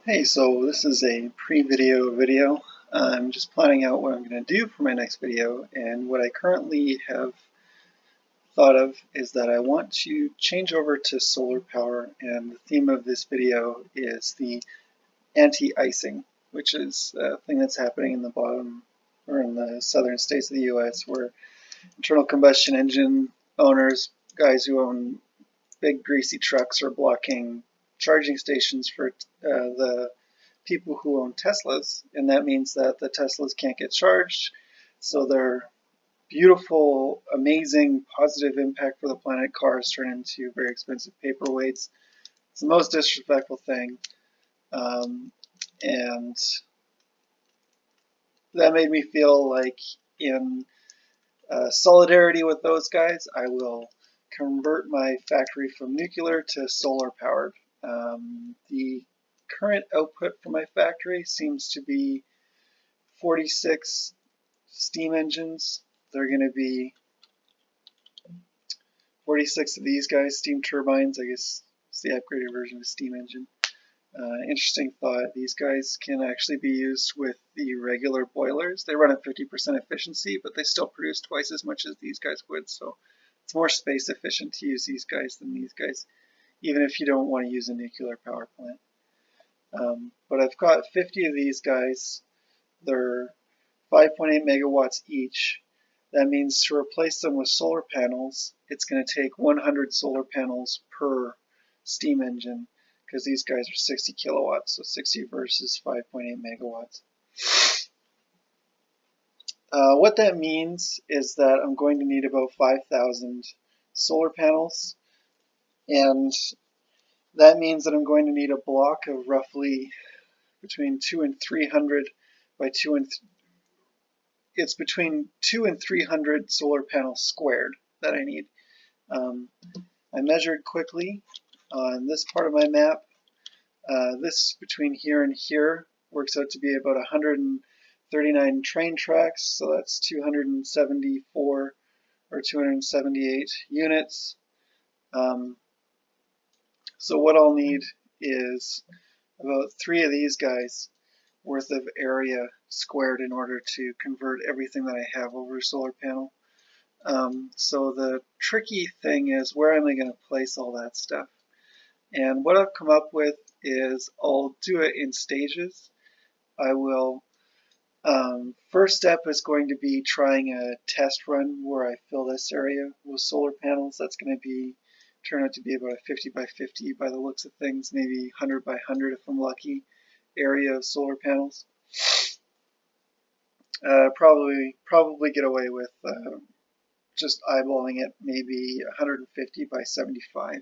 Hey, so this is a pre-video. I'm just planning out what I'm going to do for my next video, and what I currently have thought of is that I want to change over to solar power, and the theme of this video is the anti-icing, which is a thing that's happening in the bottom or in the southern states of the US, where internal combustion engine owners, guys who own big greasy trucks, are blocking charging stations for the people who own Teslas, and that means that the Teslas can't get charged. So their beautiful, amazing, positive impact for the planet cars turn into very expensive paperweights. It's the most disrespectful thing. And that made me feel like, in solidarity with those guys, I will convert my factory from nuclear to solar powered. The current output for my factory seems to be 46 steam engines. They're going to be 46 of these guys, steam turbines. I guess it's the upgraded version of a steam engine. Interesting thought. These guys can actually be used with the regular boilers. They run at 50% efficiency, but they still produce twice as much as these guys would. So it's more space efficient to use these guys than these guys, even if you don't want to use a nuclear power plant. But I've got 50 of these guys. They're 5.8 megawatts each. That means to replace them with solar panels, it's going to take 100 solar panels per steam engine, because these guys are 60 kilowatts, so 60 versus 5.8 megawatts. What that means is that I'm going to need about 5,000 solar panels, and that means that I'm going to need a block of roughly between 2 and 300 by 2 and it's between 2 and 300 solar panels squared that I need. I measured quickly on this part of my map. This between here and here works out to be about 139 train tracks, so that's 274 or 278 units. So what I'll need is about 3 of these guys worth of area squared in order to convert everything that I have over a solar panel. So the tricky thing is, where am I going to place all that stuff? And what I've come up with is I'll do it in stages. I will, first step is going to be trying a test run where I fill this area with solar panels. That's going to turn out to be about a 50 by 50 by the looks of things, maybe 100 by 100 if I'm lucky, area of solar panels. Probably get away with just eyeballing it, maybe 150 by 75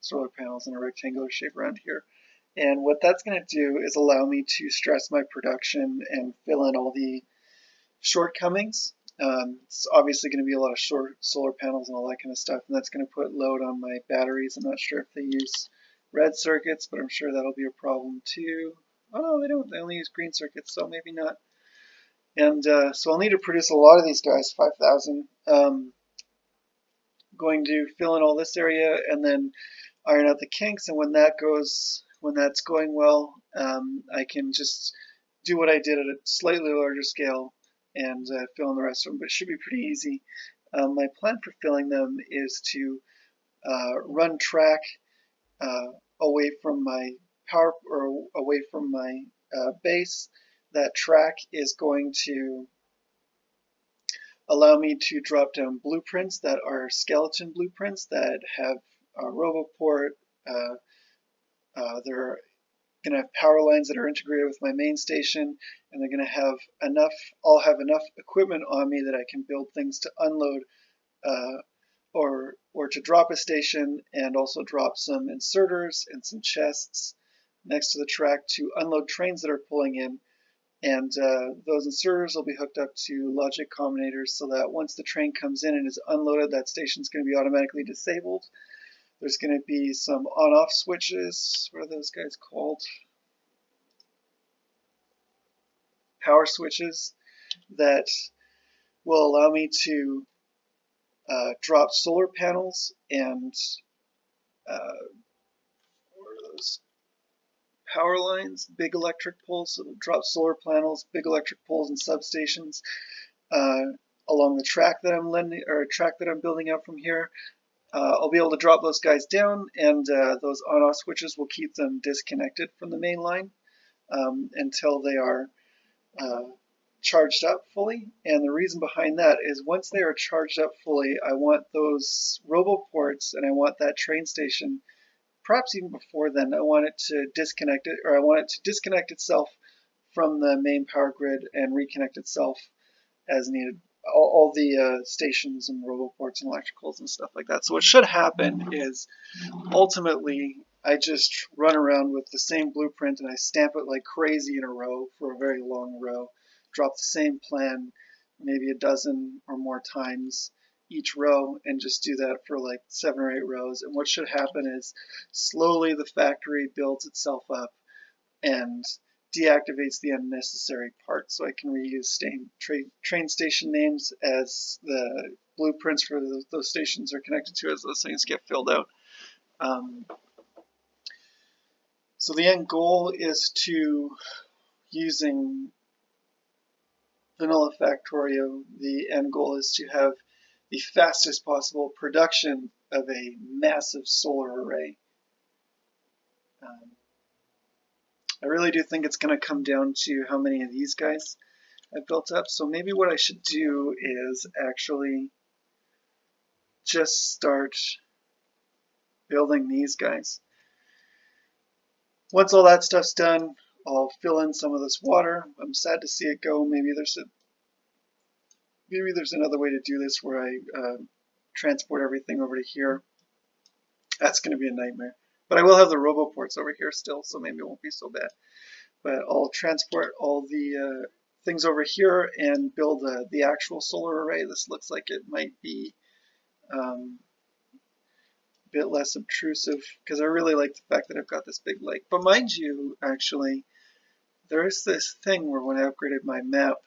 solar panels in a rectangular shape around here. And what that's going to do is allow me to stress my production and fill in all the shortcomings. It's obviously going to be a lot of short solar panels and all that kind of stuff, and that's going to put load on my batteries. I'm not sure if they use red circuits, but I'm sure that'll be a problem too. Oh no, they don't. They only use green circuits, so maybe not. And so I'll need to produce a lot of these guys, 5,000. Going to fill in all this area and then iron out the kinks, and when that's going well, I can just do what I did at a slightly larger scale and fill in the rest of them, but it should be pretty easy. My plan for filling them is to run track away from my power, or away from my base. That track is going to allow me to drop down blueprints that are skeleton blueprints that have RoboPort. They're going to have power lines that are integrated with my main station, and they're going to have enough. I'll have enough equipment on me that I can build things to unload or to drop a station, and also drop some inserters and some chests next to the track to unload trains that are pulling in. And those inserters will be hooked up to logic combinators, so that once the train comes in and is unloaded, that station is going to be automatically disabled. There's going to be some on-off switches. What are those guys called? Power switches that will allow me to drop solar panels and what are those? power lines, big electric poles, so it'll drop solar panels, big electric poles and substations along the track that I'm building out from here. I'll be able to drop those guys down, and those on-off switches will keep them disconnected from the main line until they are charged up fully. And the reason behind that is once they are charged up fully, I want those roboports and I want that train station, perhaps even before then, I want it to disconnect it, or I want it to disconnect itself from the main power grid and reconnect itself as needed. All the stations and roboports and electricals and stuff like that. So what should happen is ultimately I just run around with the same blueprint and I stamp it like crazy in a row for a very long row, drop the same plan maybe a dozen or more times each row, and just do that for like 7 or 8 rows. And what should happen is slowly the factory builds itself up and deactivates the unnecessary parts, so I can reuse train station names as the blueprints for those stations are connected to as those things get filled out. So the end goal is to, using vanilla Factorio, the end goal is to have the fastest possible production of a massive solar array. I really do think it's going to come down to how many of these guys I've built up. So maybe what I should do is actually just start building these guys. Once all that stuff's done, I'll fill in some of this water. I'm sad to see it go. Maybe there's another way to do this where I transport everything over to here. That's going to be a nightmare. But I will have the roboports over here still, so maybe it won't be so bad. But I'll transport all the things over here and build the actual solar array. This looks like it might be a bit less obtrusive because I really like the fact that I've got this big lake. But mind you, actually, there's this thing where when I upgraded my map,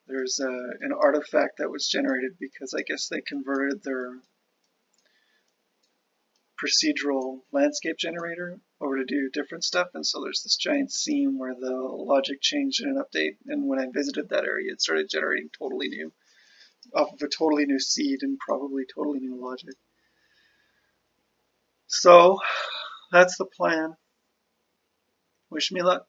there's an artifact that was generated because I guess they converted their procedural landscape generator over to do different stuff, and so there's this giant seam where the logic changed in an update, and when I visited that area it started generating totally new, off of a totally new seed and probably totally new logic. So that's the plan. Wish me luck.